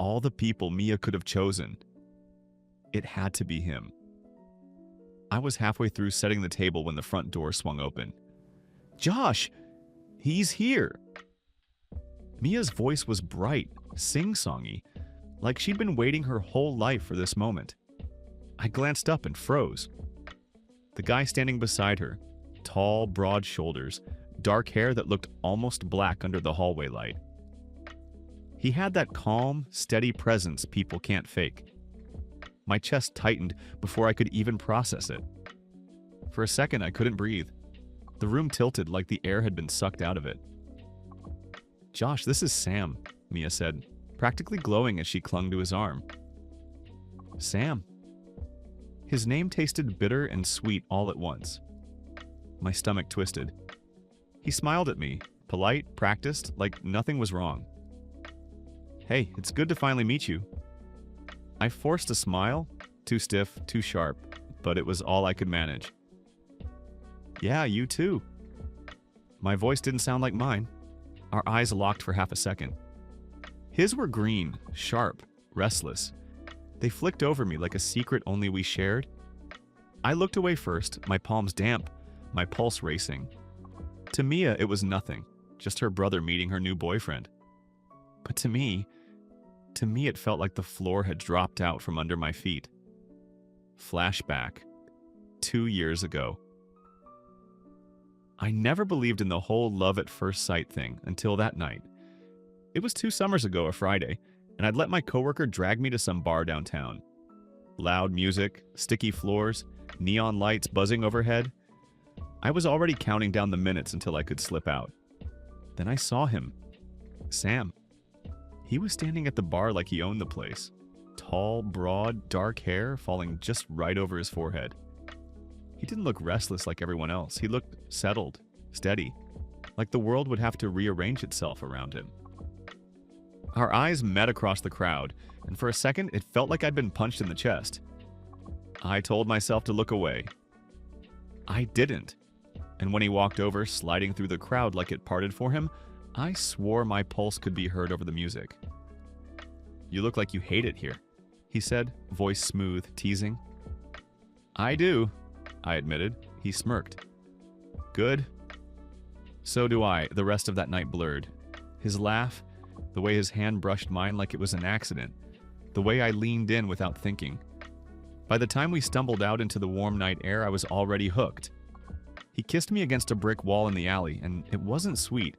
all the people Mia could have chosen, it had to be him. I was halfway through setting the table when the front door swung open. "Josh! He's here!" Mia's voice was bright, sing-songy, like she'd been waiting her whole life for this moment. I glanced up and froze. The guy standing beside her, tall, broad shoulders, dark hair that looked almost black under the hallway light. He had that calm, steady presence people can't fake. My chest tightened before I could even process it. For a second, I couldn't breathe. The room tilted like the air had been sucked out of it. "Josh, this is Sam," Mia said, practically glowing as she clung to his arm. Sam. His name tasted bitter and sweet all at once. My stomach twisted. He smiled at me, polite, practiced, like nothing was wrong. "Hey, it's good to finally meet you." I forced a smile, too stiff, too sharp, but it was all I could manage. "Yeah, you too." My voice didn't sound like mine. Our eyes locked for half a second. His were green, sharp, restless. They flicked over me like a secret only we shared. I looked away first, my palms damp, my pulse racing. To Mia, it was nothing, just her brother meeting her new boyfriend. But to me it felt like the floor had dropped out from under my feet. Flashback. 2 years ago. I never believed in the whole love at first sight thing until that night. It was 2 summers ago, a Friday, and I'd let my coworker drag me to some bar downtown. Loud music, sticky floors, neon lights buzzing overhead. I was already counting down the minutes until I could slip out. Then I saw him. Sam. He was standing at the bar like he owned the place. Tall, broad, dark hair falling just right over his forehead. He didn't look restless like everyone else. He looked settled, steady, like the world would have to rearrange itself around him. Our eyes met across the crowd, and for a second it felt like I'd been punched in the chest. I told myself to look away. I didn't. And when he walked over, sliding through the crowd like it parted for him, I swore my pulse could be heard over the music. "You look like you hate it here," he said, voice smooth, teasing. "I do," I admitted. He smirked. "Good." So do I. The rest of that night blurred. His laugh, the way his hand brushed mine like it was an accident, the way I leaned in without thinking. By the time we stumbled out into the warm night air, I was already hooked. He kissed me against a brick wall in the alley, and it wasn't sweet.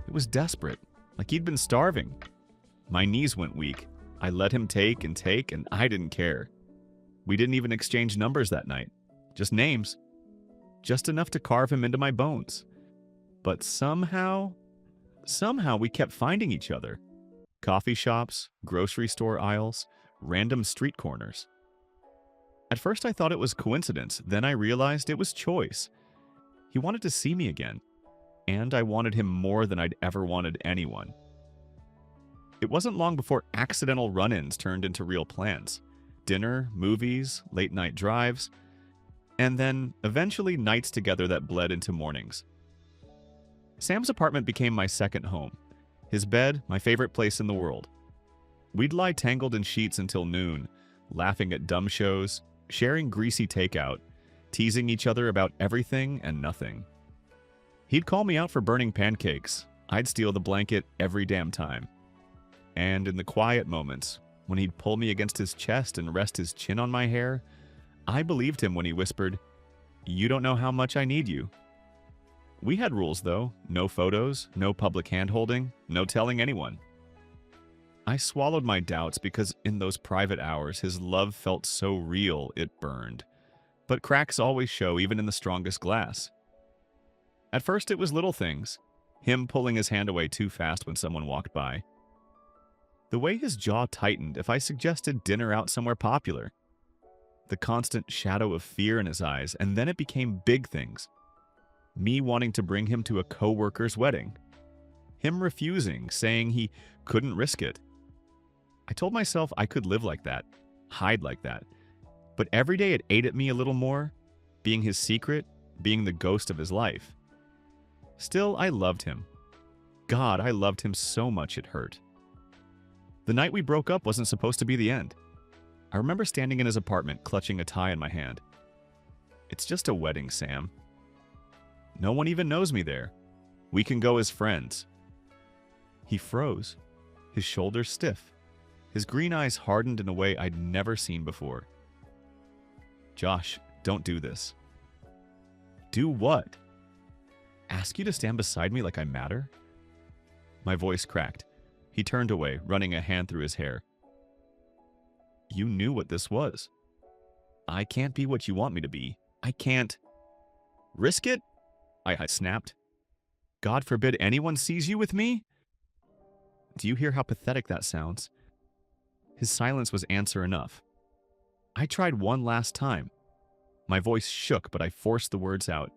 It was desperate, like he'd been starving. My knees went weak. I let him take, and I didn't care. We didn't even exchange numbers that night. Just names. Just enough to carve him into my bones. But somehow we kept finding each other. Coffee shops, grocery store aisles, random street corners. At first I thought it was coincidence, then I realized it was choice. He wanted to see me again, and I wanted him more than I'd ever wanted anyone. It wasn't long before accidental run-ins turned into real plans. Dinner, movies, late-night drives, and then eventually nights together that bled into mornings. Sam's apartment became my second home. His bed, my favorite place in the world. We'd lie tangled in sheets until noon, laughing at dumb shows, sharing greasy takeout, teasing each other about everything and nothing. He'd call me out for burning pancakes. I'd steal the blanket every damn time. And in the quiet moments, when he'd pull me against his chest and rest his chin on my hair, I believed him when he whispered, "You don't know how much I need you." We had rules, though. No photos, no public hand-holding, no telling anyone. I swallowed my doubts because in those private hours, his love felt so real it burned. But cracks always show, even in the strongest glass. At first, it was little things. Him pulling his hand away too fast when someone walked by. The way his jaw tightened if I suggested dinner out somewhere popular. The constant shadow of fear in his eyes, and then it became big things. Me wanting to bring him to a coworker's wedding. Him refusing, saying he couldn't risk it. I told myself I could live like that, hide like that. But every day it ate at me a little more, being his secret, being the ghost of his life. Still, I loved him. God, I loved him so much it hurt. The night we broke up wasn't supposed to be the end. I remember standing in his apartment, clutching a tie in my hand. It's just a wedding, Sam. No one even knows me there. We can go as friends. He froze, his shoulders stiff. His green eyes hardened in a way I'd never seen before. Josh, don't do this. Do what? Ask you to stand beside me like I matter? My voice cracked. He turned away, running a hand through his hair. You knew what this was. I can't be what you want me to be. I can't. Risk it? I snapped. God forbid anyone sees you with me? Do you hear how pathetic that sounds? His silence was answer enough. I tried one last time. My voice shook, but I forced the words out.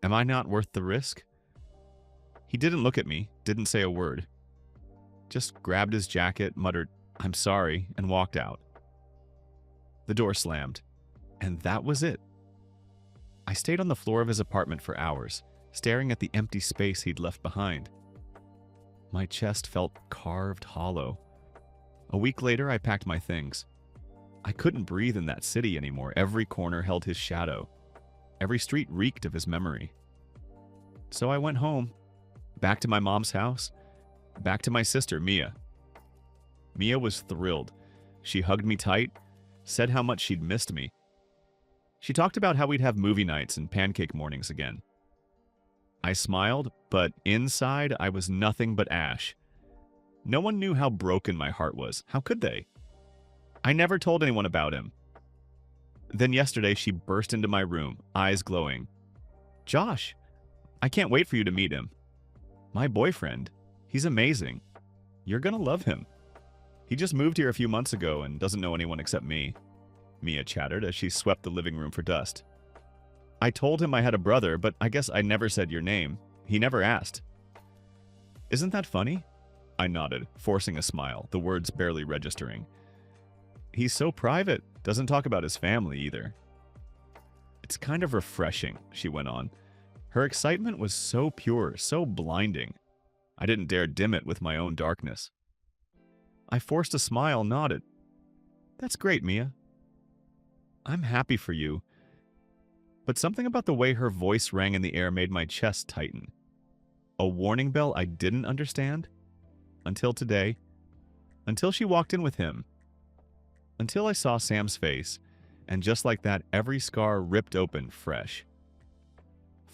Am I not worth the risk? He didn't look at me, didn't say a word. Just grabbed his jacket, muttered, I'm sorry, and walked out. The door slammed, and that was it. I stayed on the floor of his apartment for hours, staring at the empty space he'd left behind. My chest felt carved hollow. A week later, I packed my things. I couldn't breathe in that city anymore. Every corner held his shadow. Every street reeked of his memory. So I went home, back to my mom's house, back to my sister, Mia. Mia was thrilled. She hugged me tight, said how much she'd missed me. She talked about how we'd have movie nights and pancake mornings again. I smiled, but inside I was nothing but ash. No one knew how broken my heart was. How could they? I never told anyone about him. Then yesterday she burst into my room, eyes glowing. Josh, I can't wait for you to meet him. My boyfriend. He's amazing. You're gonna love him. He just moved here a few months ago and doesn't know anyone except me, Mia chattered as she swept the living room for dust. I told him I had a brother, but I guess I never said your name. He never asked. Isn't that funny? I nodded, forcing a smile, the words barely registering. He's so private, doesn't talk about his family either. It's kind of refreshing, she went on. Her excitement was so pure, so blinding. I didn't dare dim it with my own darkness. I forced a smile, nodded. That's great, Mia. I'm happy for you. But something about the way her voice rang in the air made my chest tighten. A warning bell I didn't understand. Until today. Until she walked in with him. Until I saw Sam's face, and just like that, every scar ripped open fresh.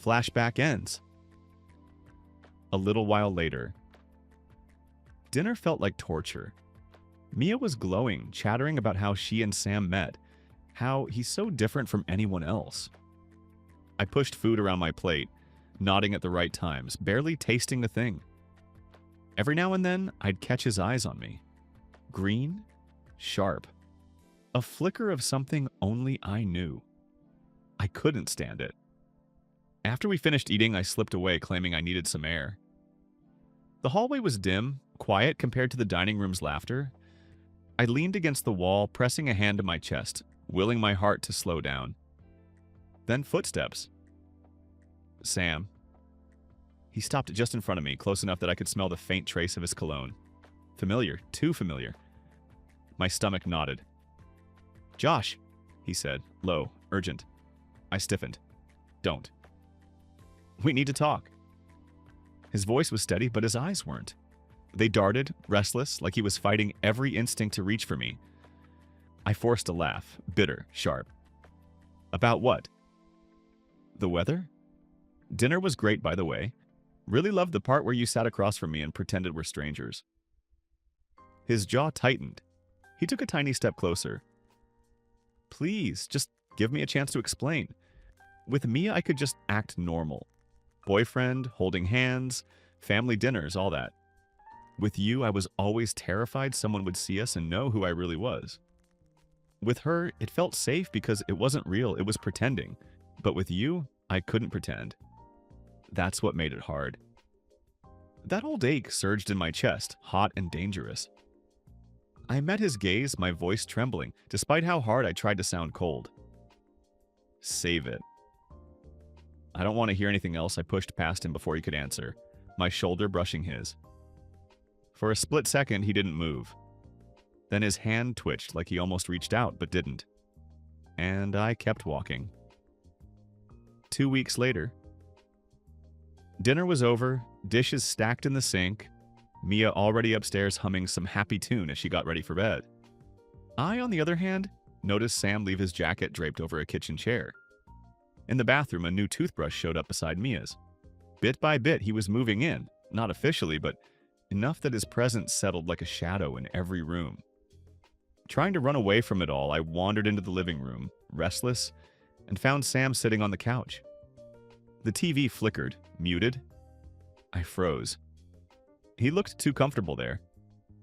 Flashback ends. A little while later. Dinner felt like torture. Mia was glowing, chattering about how she and Sam met, how he's so different from anyone else. I pushed food around my plate, nodding at the right times, barely tasting the thing. Every now and then, I'd catch his eyes on me. Green, sharp. A flicker of something only I knew. I couldn't stand it. After we finished eating, I slipped away, claiming I needed some air. The hallway was dim, quiet compared to the dining room's laughter. I leaned against the wall, pressing a hand to my chest, willing my heart to slow down. Then footsteps. Sam. He stopped just in front of me, close enough that I could smell the faint trace of his cologne. Familiar, too familiar. My stomach nodded. Josh, he said, low, urgent. I stiffened. Don't. We need to talk. His voice was steady, but his eyes weren't. They darted, restless, like he was fighting every instinct to reach for me. I forced a laugh, bitter, sharp. About what? The weather? Dinner was great, by the way. Really loved the part where you sat across from me and pretended we're strangers. His jaw tightened. He took a tiny step closer. Please, just give me a chance to explain. With Mia, I could just act normal. Boyfriend, holding hands, family dinners, all that. With you, I was always terrified someone would see us and know who I really was. With her, it felt safe because it wasn't real, it was pretending. But with you, I couldn't pretend. That's what made it hard. That old ache surged in my chest, hot and dangerous. I met his gaze, my voice trembling, despite how hard I tried to sound cold. Save it. I don't want to hear anything else. I pushed past him before he could answer, my shoulder brushing his. For a split second, he didn't move. Then his hand twitched like he almost reached out but didn't. And I kept walking. 2 weeks later, dinner was over, dishes stacked in the sink, Mia already upstairs humming some happy tune as she got ready for bed. I, on the other hand, noticed Sam leave his jacket draped over a kitchen chair. In the bathroom, a new toothbrush showed up beside Mia's. Bit by bit, he was moving in, not officially, but enough that his presence settled like a shadow in every room. Trying to run away from it all, I wandered into the living room, restless, and found Sam sitting on the couch. The TV flickered, muted. I froze. He looked too comfortable there,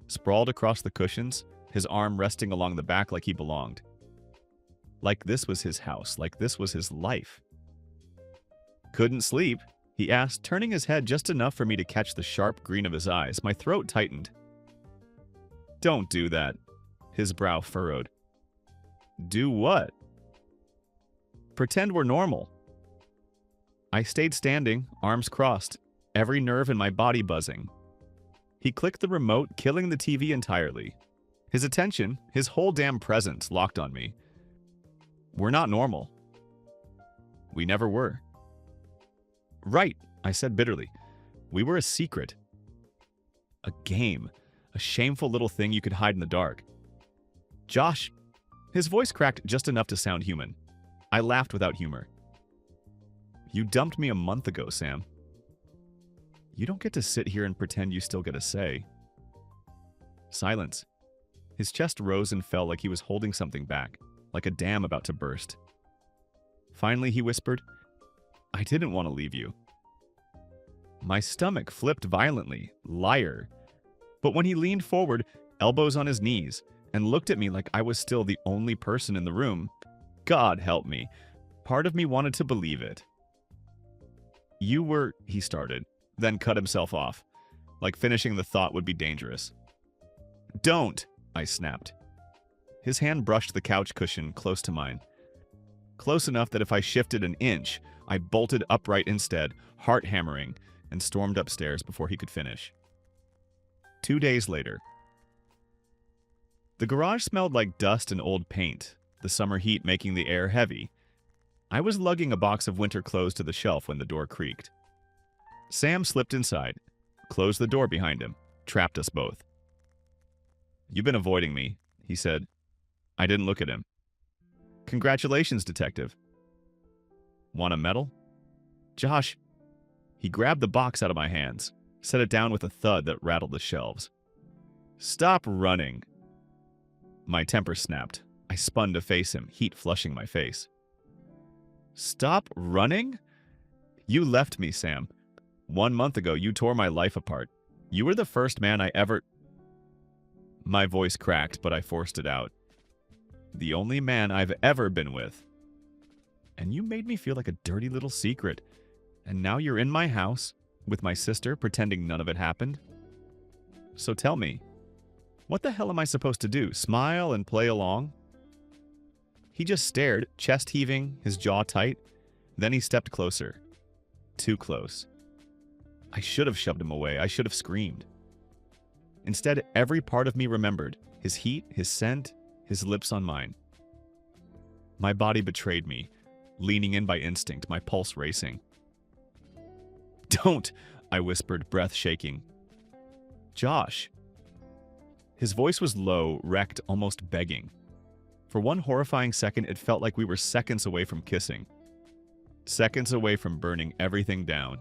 sprawled across the cushions, his arm resting along the back like he belonged. Like this was his house, like this was his life. "Couldn't sleep?" he asked, turning his head just enough for me to catch the sharp green of his eyes. My throat tightened. "Don't do that." His brow furrowed. "Do what?" "Pretend we're normal." I stayed standing, arms crossed, every nerve in my body buzzing. He clicked the remote, killing the TV entirely. His attention, his whole damn presence, locked on me. "We're not normal." "We never were." "Right," I said bitterly. "We were a secret. A game. A shameful little thing you could hide in the dark." "Josh." His voice cracked just enough to sound human. I laughed without humor. "You dumped me a month ago, Sam. You don't get to sit here and pretend you still get a say." Silence. His chest rose and fell like he was holding something back, like a dam about to burst. Finally, he whispered, "I didn't want to leave you." My stomach flipped violently. Liar. But when he leaned forward, elbows on his knees, and looked at me like I was still the only person in the room, God help me, part of me wanted to believe it. "You were," he started, then cut himself off, like finishing the thought would be dangerous. "Don't," I snapped. His hand brushed the couch cushion close to mine. Close enough that if I shifted an inch, I bolted upright instead, heart hammering, and stormed upstairs before he could finish. 2 days later. The garage smelled like dust and old paint, the summer heat making the air heavy. I was lugging a box of winter clothes to the shelf when the door creaked. Sam slipped inside, closed the door behind him, trapped us both. "You've been avoiding me," he said. I didn't look at him. "Congratulations, detective." "Want a medal?" "Josh." He grabbed the box out of my hands, set it down with a thud that rattled the shelves. "Stop running." My temper snapped. I spun to face him, heat flushing my face. "Stop running? You left me, Sam. 1 month ago, you tore my life apart. You were the first man I ever—" My voice cracked, but I forced it out. "The only man I've ever been with. And you made me feel like a dirty little secret. And now you're in my house, with my sister, pretending none of it happened. So tell me, what the hell am I supposed to do? Smile and play along?" He just stared, chest heaving, his jaw tight. Then he stepped closer. Too close. I should have shoved him away. I should have screamed. Instead, every part of me remembered. His heat, his scent, his lips on mine. My body betrayed me, leaning in by instinct, my pulse racing. "Don't," I whispered, breath shaking. "Josh." His voice was low, wrecked, almost begging. For one horrifying second, it felt like we were seconds away from kissing. Seconds away from burning everything down.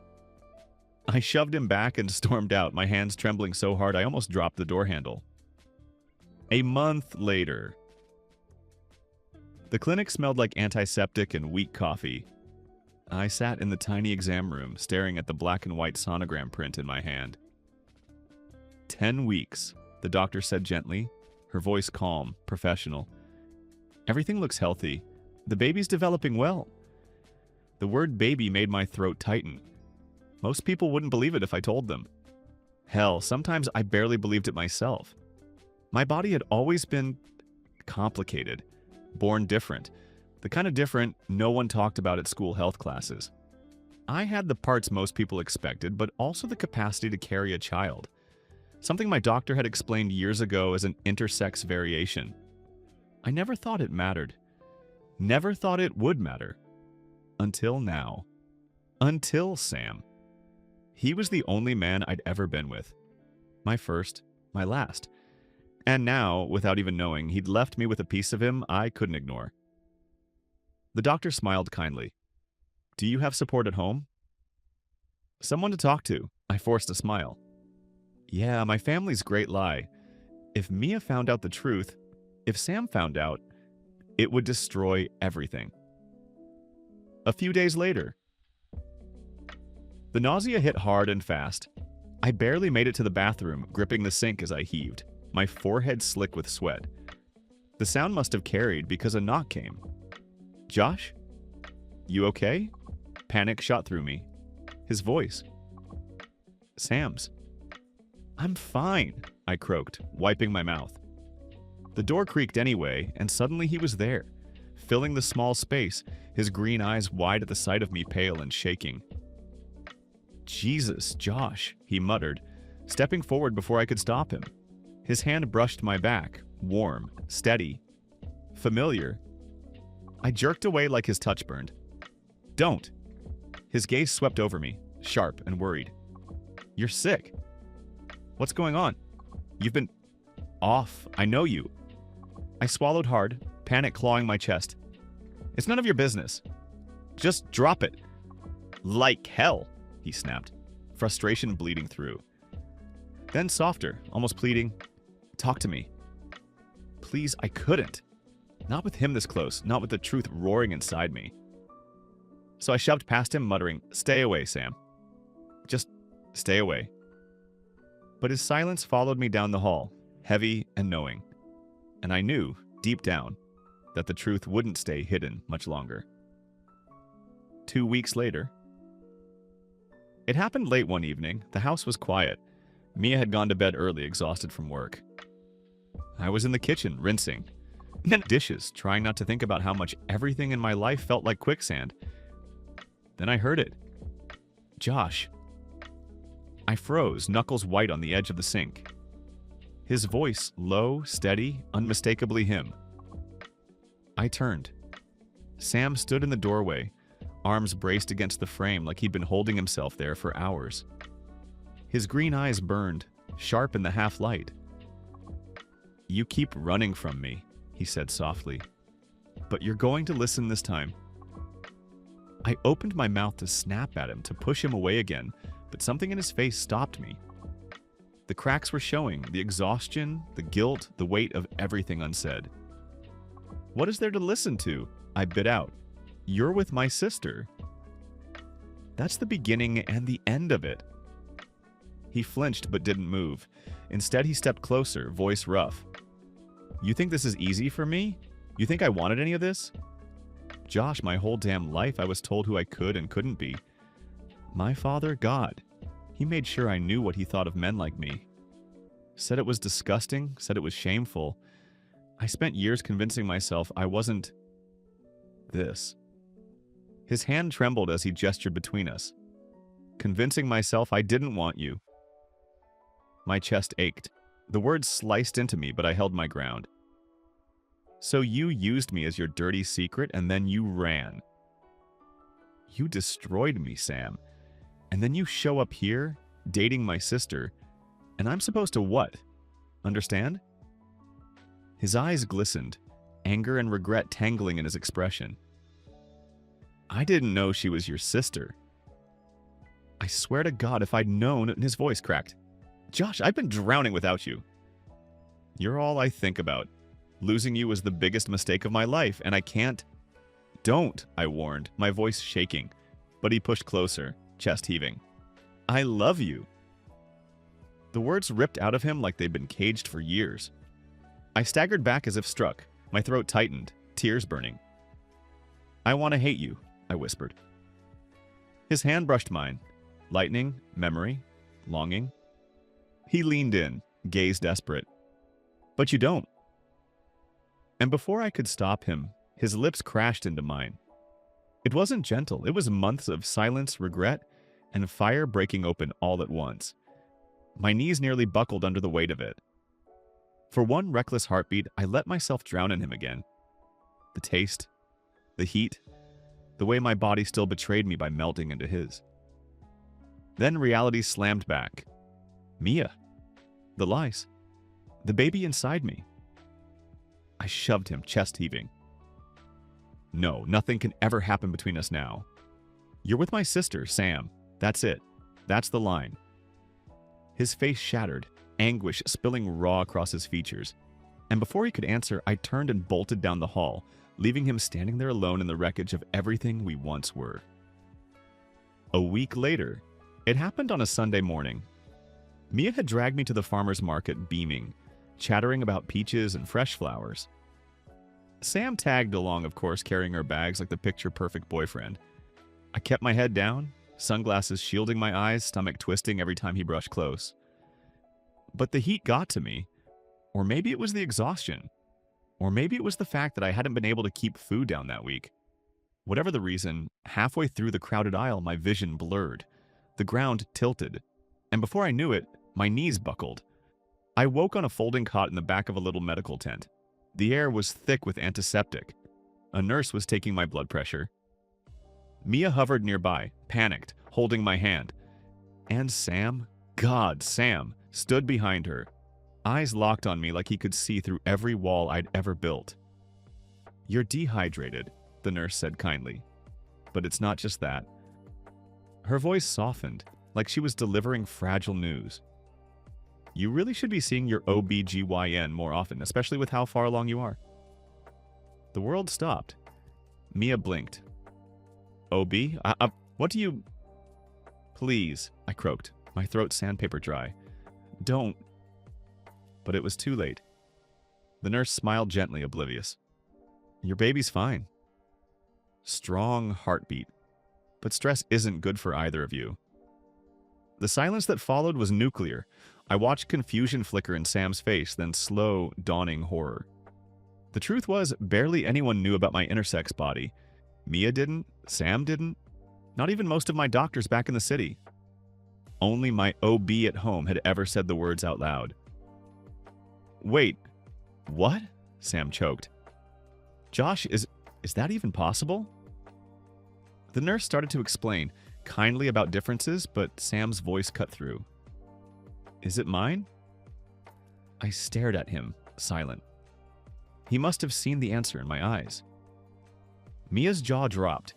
I shoved him back and stormed out, my hands trembling so hard I almost dropped the door handle. A month later. The clinic smelled like antiseptic and weak coffee. I sat in the tiny exam room, staring at the black and white sonogram print in my hand. 10 weeks, the doctor said gently, her voice calm, professional. "Everything looks healthy. The baby's developing well." The word baby made my throat tighten. Most people wouldn't believe it if I told them. Hell, sometimes I barely believed it myself. My body had always been complicated, born different, the kind of different no one talked about at school health classes. I had the parts most people expected, but also the capacity to carry a child. something my doctor had explained years ago as an intersex variation. I never thought it mattered. Never thought it would matter. Until now. Until Sam. He was the only man I'd ever been with. My first, my last. And now, without even knowing, he'd left me with a piece of him I couldn't ignore. The doctor smiled kindly. Do you have support at home? Someone to talk to. I forced a smile. Yeah, my family's great lie. If Mia found out the truth, if Sam found out, it would destroy everything. A few days later. The nausea hit hard and fast. I barely made it to the bathroom, gripping the sink as I heaved, my forehead slick with sweat. The sound must have carried because a knock came. Josh? You okay? Panic shot through me. His voice. Sam's. I'm fine, I croaked, wiping my mouth. The door creaked anyway, and suddenly he was there, filling the small space, his green eyes wide at the sight of me, pale and shaking. Jesus, Josh, he muttered, stepping forward before I could stop him. His hand brushed my back, warm, steady, familiar. I jerked away like his touch burned. Don't. His gaze swept over me, sharp and worried. You're sick. What's going on? You've been off. I know you. I swallowed hard, panic clawing my chest. It's none of your business. Just drop it. Like hell, he snapped, frustration bleeding through. Then softer, almost pleading, talk to me. Please, I couldn't. Not with him this close, not with the truth roaring inside me. So I shoved past him, muttering, stay away, Sam. Just stay away. But his silence followed me down the hall, heavy and knowing. And I knew, deep down, that the truth wouldn't stay hidden much longer. 2 weeks later. It happened late one evening. The house was quiet. Mia had gone to bed early, exhausted from work. I was in the kitchen, rinsing. And dishes, trying not to think about how much everything in my life felt like quicksand. Then I heard it. Josh. I froze, knuckles white on the edge of the sink. His voice, low, steady, unmistakably him. I turned. Sam stood in the doorway, arms braced against the frame like he'd been holding himself there for hours. His green eyes burned, sharp in the half-light. You keep running from me, he said softly. But you're going to listen this time. I opened my mouth to snap at him, to push him away again, but something in his face stopped me. The cracks were showing, the exhaustion, the guilt, the weight of everything unsaid. What is there to listen to? I bit out. You're with my sister. That's the beginning and the end of it. He flinched but didn't move. Instead, he stepped closer, voice rough. You think this is easy for me? You think I wanted any of this? Josh, my whole damn life I was told who I could and couldn't be. My father, God. He made sure I knew what he thought of men like me. Said it was disgusting, said it was shameful. I spent years convincing myself I wasn't this. His hand trembled as he gestured between us. Convincing myself I didn't want you. My chest ached. The words sliced into me, but I held my ground. So you used me as your dirty secret, and then you ran. You destroyed me, Sam. And then you show up here, dating my sister, and I'm supposed to what? Understand? His eyes glistened, anger and regret tangling in his expression. I didn't know she was your sister. I swear to God, if I'd known, and his voice cracked. Josh, I've been drowning without you. You're all I think about. Losing you was the biggest mistake of my life, and I can't. Don't, I warned, my voice shaking. But he pushed closer, chest heaving. I love you. The words ripped out of him like they'd been caged for years. I staggered back as if struck, my throat tightened, tears burning. I want to hate you, I whispered. His hand brushed mine. Lightning, memory, longing. He leaned in, gaze desperate. But you don't. And before I could stop him, his lips crashed into mine. It wasn't gentle. It was months of silence, regret, and fire breaking open all at once. My knees nearly buckled under the weight of it. For one reckless heartbeat, I let myself drown in him again. The taste, the heat, the way my body still betrayed me by melting into his. Then reality slammed back. Mia. The lies. The baby inside me. I shoved him, chest heaving. No, nothing can ever happen between us now. You're with my sister, Sam. That's it. That's the line. His face shattered, anguish spilling raw across his features. And before he could answer, I turned and bolted down the hall, leaving him standing there alone in the wreckage of everything we once were. A week later, it happened on a Sunday morning. Mia had dragged me to the farmer's market beaming, chattering about peaches and fresh flowers. Sam tagged along, of course, carrying her bags like the picture-perfect boyfriend. I kept my head down, sunglasses shielding my eyes, stomach twisting every time he brushed close. But the heat got to me. Or maybe it was the exhaustion. Or maybe it was the fact that I hadn't been able to keep food down that week. Whatever the reason, halfway through the crowded aisle, my vision blurred. The ground tilted. And before I knew it, my knees buckled. I woke on a folding cot in the back of a little medical tent. The air was thick with antiseptic. A nurse was taking my blood pressure. Mia hovered nearby, panicked, holding my hand. And Sam, God, Sam, stood behind her, eyes locked on me like he could see through every wall I'd ever built. You're dehydrated, the nurse said kindly. But it's not just that. Her voice softened, like she was delivering fragile news. You really should be seeing your OB/GYN more often, especially with how far along you are. The world stopped. Mia blinked. OB? What do you... Please, I croaked, my throat sandpaper dry. Don't. But it was too late. The nurse smiled gently, oblivious. Your baby's fine. Strong heartbeat. But stress isn't good for either of you. The silence that followed was nuclear. I watched confusion flicker in Sam's face, then slow, dawning horror. The truth was, barely anyone knew about my intersex body. Mia didn't, Sam didn't, not even most of my doctors back in the city. Only my OB at home had ever said the words out loud. Wait, what? Sam choked. Josh, is that even possible? The nurse started to explain, kindly about differences, but Sam's voice cut through. Is it mine? I stared at him, silent. He must have seen the answer in my eyes. Mia's jaw dropped.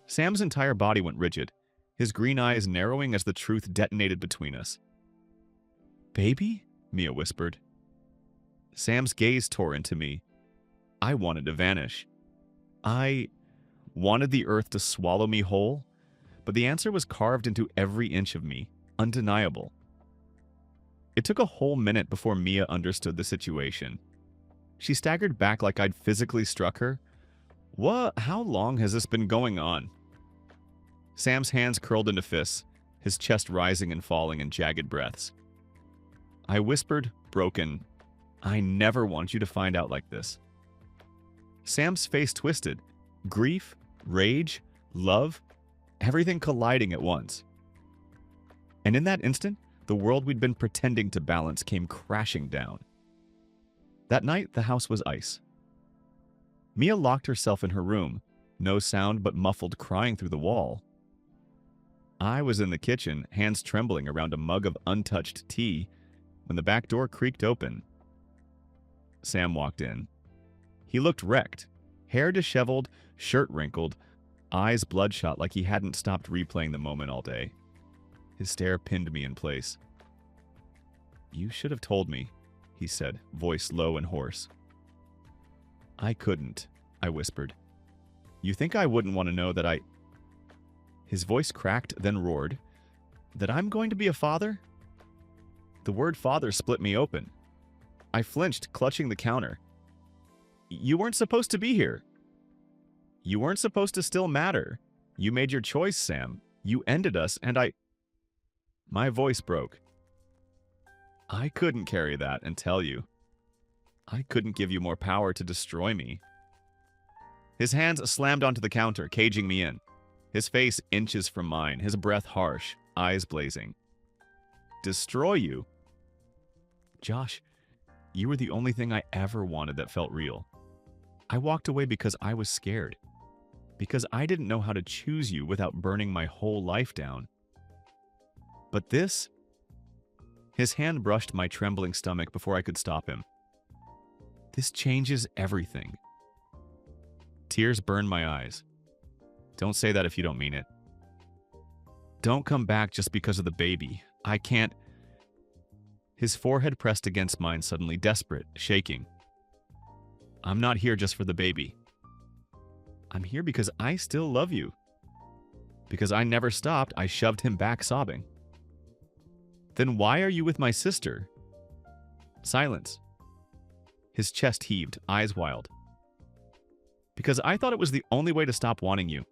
Sam's entire body went rigid, his green eyes narrowing as the truth detonated between us. Baby? Mia whispered. Sam's gaze tore into me. I wanted to vanish. I wanted the earth to swallow me whole, but the answer was carved into every inch of me, undeniable. It took a whole minute before Mia understood the situation. She staggered back like I'd physically struck her. What? How long has this been going on? Sam's hands curled into fists, his chest rising and falling in jagged breaths. I whispered, broken, I never want you to find out like this. Sam's face twisted. Grief, rage, love, everything colliding at once. And in that instant, the world we'd been pretending to balance came crashing down. That night, the house was ice. Mia locked herself in her room, no sound but muffled crying through the wall. I was in the kitchen, hands trembling around a mug of untouched tea, when the back door creaked open. Sam walked in. He looked wrecked, hair disheveled, shirt wrinkled, eyes bloodshot like he hadn't stopped replaying the moment all day. His stare pinned me in place. You should have told me, he said, voice low and hoarse. I couldn't, I whispered. You think I wouldn't want to know that I... His voice cracked, then roared. That I'm going to be a father? The word father split me open. I flinched, clutching the counter. You weren't supposed to be here. You weren't supposed to still matter. You made your choice, Sam. You ended us, and I... My voice broke. I couldn't carry that and tell you. I couldn't give you more power to destroy me. His hands slammed onto the counter, caging me in. His face inches from mine, his breath harsh, eyes blazing. destroy you. Josh, you were the only thing I ever wanted that felt real. I walked away because I was scared. Because I didn't know how to choose you without burning my whole life down. But this? His hand brushed my trembling stomach before I could stop him. This changes everything. Tears burned my eyes. Don't say that if you don't mean it. Don't come back just because of the baby. I can't. His forehead pressed against mine suddenly, desperate, shaking. I'm not here just for the baby. I'm here because I still love you. Because I never stopped, I shoved him back sobbing. Then why are you with my sister? Silence. His chest heaved, eyes wild. Because I thought it was the only way to stop wanting you.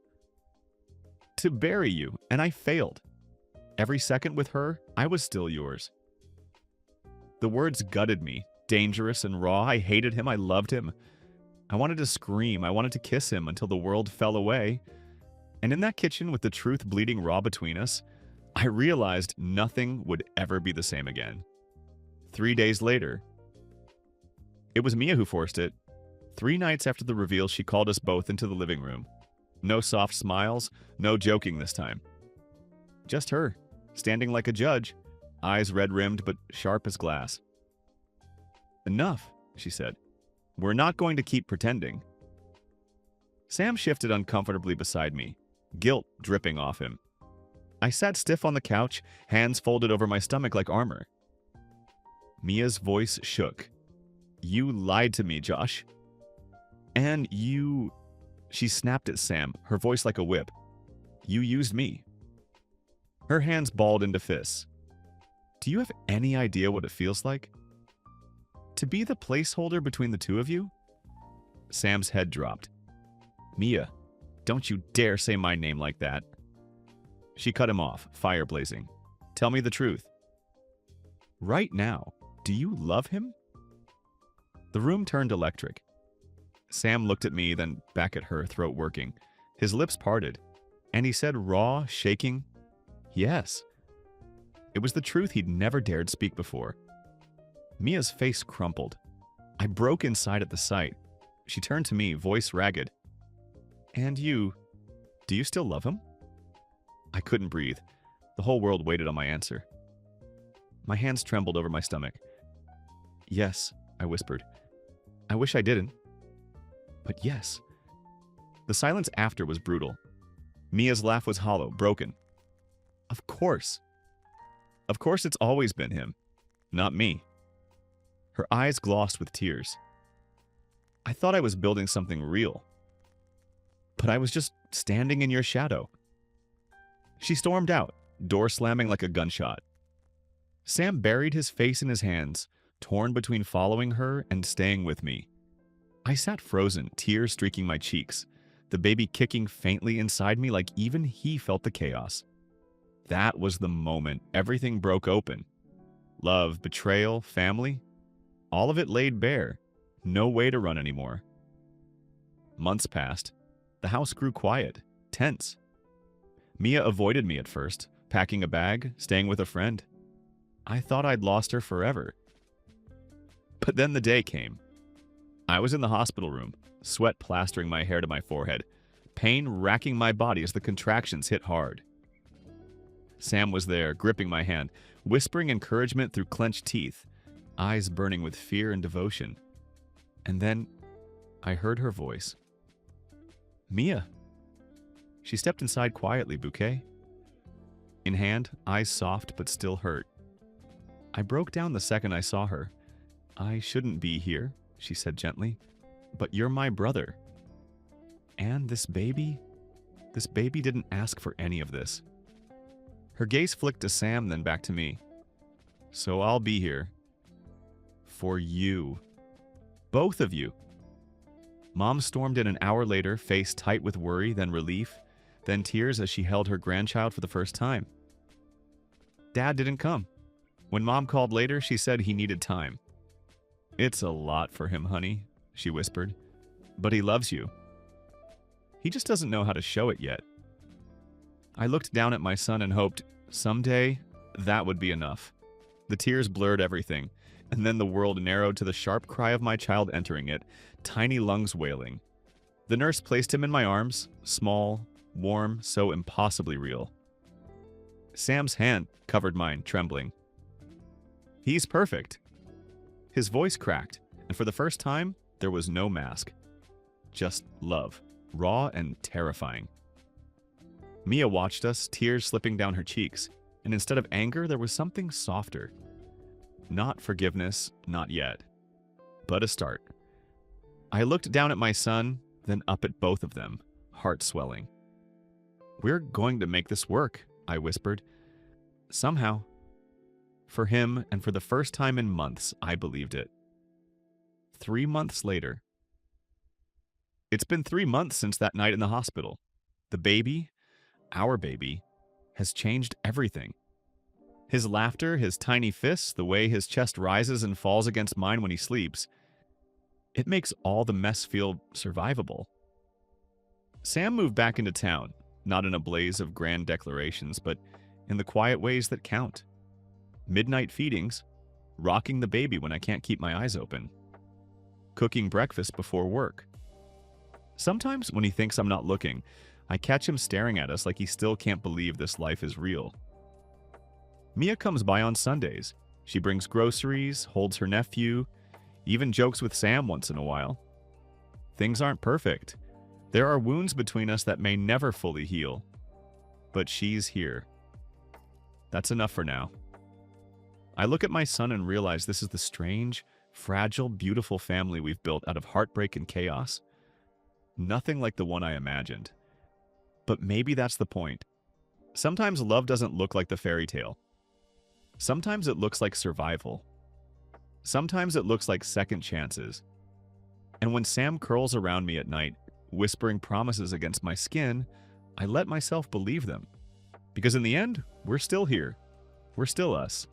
To bury you, and I failed. Every second with her, I was still yours. The words gutted me, dangerous and raw. I hated him, I loved him. I wanted to scream, I wanted to kiss him until the world fell away. And in that kitchen with the truth bleeding raw between us, I realized nothing would ever be the same again. 3 days later, it was Mia who forced it. 3 nights after the reveal, she called us both into the living room. No soft smiles, no joking this time. Just her, standing like a judge, eyes red-rimmed but sharp as glass. Enough, she said. We're not going to keep pretending. Sam shifted uncomfortably beside me, guilt dripping off him. I sat stiff on the couch, hands folded over my stomach like armor. Mia's voice shook. You lied to me, Josh. And you... She snapped at Sam, her voice like a whip. You used me. Her hands balled into fists. Do you have any idea what it feels like? To be the placeholder between the two of you? Sam's head dropped. Mia, don't you dare say my name like that. She cut him off, fire blazing. Tell me the truth. Right now, do you love him? The room turned electric. Sam looked at me, then back at her, throat working. His lips parted, and he said raw, shaking, yes. It was the truth he'd never dared speak before. Mia's face crumpled. I broke inside at the sight. She turned to me, voice ragged. And you, do you still love him? I couldn't breathe. The whole world waited on my answer. My hands trembled over my stomach. Yes, I whispered. I wish I didn't. But yes. The silence after was brutal. Mia's laugh was hollow, broken. Of course. Of course it's always been him, not me. Her eyes glossed with tears. I thought I was building something real. But I was just standing in your shadow. She stormed out, door slamming like a gunshot. Sam buried his face in his hands, torn between following her and staying with me. I sat frozen, tears streaking my cheeks, the baby kicking faintly inside me like even he felt the chaos. That was the moment everything broke open. Love, betrayal, family, all of it laid bare. No way to run anymore. Months passed. The house grew quiet, tense. Mia avoided me at first, packing a bag, staying with a friend. I thought I'd lost her forever. But then the day came. I was in the hospital room, sweat plastering my hair to my forehead, pain racking my body as the contractions hit hard. Sam was there, gripping my hand, whispering encouragement through clenched teeth, eyes burning with fear and devotion. And then I heard her voice. Mia. She stepped inside quietly, bouquet in hand, eyes soft but still hurt. I broke down the second I saw her. I shouldn't be here, she said gently, but you're my brother. And this baby didn't ask for any of this. Her gaze flicked to Sam, then back to me. So I'll be here. For you. Both of you. Mom stormed in an hour later, face tight with worry, then relief, then tears as she held her grandchild for the first time. Dad didn't come. When Mom called later, she said he needed time. It's a lot for him, honey, she whispered. But he loves you. He just doesn't know how to show it yet. I looked down at my son and hoped, someday, that would be enough. The tears blurred everything, and then the world narrowed to the sharp cry of my child entering it, tiny lungs wailing. The nurse placed him in my arms, small, warm, so impossibly real. Sam's hand covered mine, trembling. "He's perfect." His voice cracked, and for the first time, there was no mask. Just love, raw and terrifying. Mia watched us, tears slipping down her cheeks, and instead of anger, there was something softer. Not forgiveness, not yet, but a start. I looked down at my son, then up at both of them, heart swelling. "We're going to make this work," I whispered. Somehow. For him, and for the first time in months, I believed it. 3 months later. It's been 3 months since that night in the hospital. The baby, our baby, has changed everything. His laughter, his tiny fists, the way his chest rises and falls against mine when he sleeps. It makes all the mess feel survivable. Sam moved back into town, not in a blaze of grand declarations, but in the quiet ways that count. Midnight feedings, rocking the baby when I can't keep my eyes open, cooking breakfast before work. Sometimes when he thinks I'm not looking, I catch him staring at us like he still can't believe this life is real. Mia comes by on Sundays. She brings groceries, holds her nephew, even jokes with Sam once in a while. Things aren't perfect. There are wounds between us that may never fully heal. But she's here. That's enough for now. I look at my son and realize this is the strange, fragile, beautiful family we've built out of heartbreak and chaos. Nothing like the one I imagined. But maybe that's the point. Sometimes love doesn't look like the fairy tale. Sometimes it looks like survival. Sometimes it looks like second chances. And when Sam curls around me at night, whispering promises against my skin, I let myself believe them. Because in the end, we're still here. We're still us.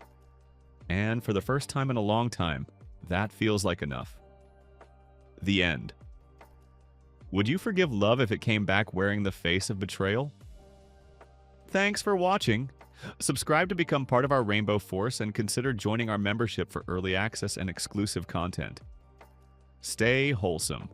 And for the first time in a long time, that feels like enough. The end. Would you forgive love if it came back wearing the face of betrayal? Thanks for watching. Subscribe to become part of our Rainbow Force and consider joining our membership for early access and exclusive content. Stay wholesome.